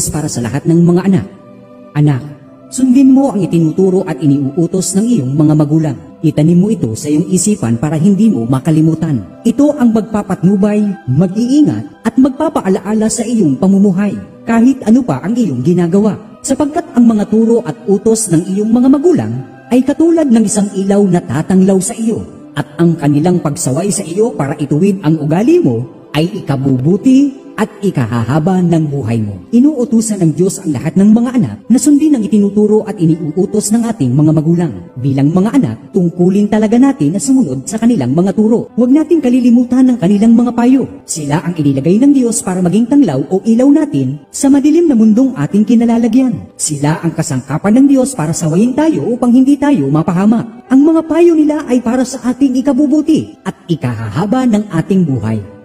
para sa lahat ng mga anak. Anak, sundin mo ang itinuturo at iniuutos ng iyong mga magulang. Itanim mo ito sa iyong isipan para hindi mo makalimutan. Ito ang magpapatnubay, mag-iingat at magpapaalaala sa iyong pamumuhay kahit ano pa ang iyong ginagawa. Sapagkat ang mga turo at utos ng iyong mga magulang ay katulad ng isang ilaw na tatanglaw sa iyo, at ang kanilang pagsaway sa iyo para ituwid ang ugali mo ay ikabubuti at ikahahaba ng buhay mo. Inuutusan ng Diyos ang lahat ng mga anak na sundin ang itinuturo at iniuutos ng ating mga magulang. Bilang mga anak, tungkulin talaga natin na sumunod sa kanilang mga turo. Huwag natin kalilimutan ng kanilang mga payo. Sila ang inilagay ng Diyos para maging tanglaw o ilaw natin sa madilim na mundong ating kinalalagyan. Sila ang kasangkapan ng Diyos para sawayin tayo upang hindi tayo mapahamak. Ang mga payo nila ay para sa ating ikabubuti at ikahahaba ng ating buhay.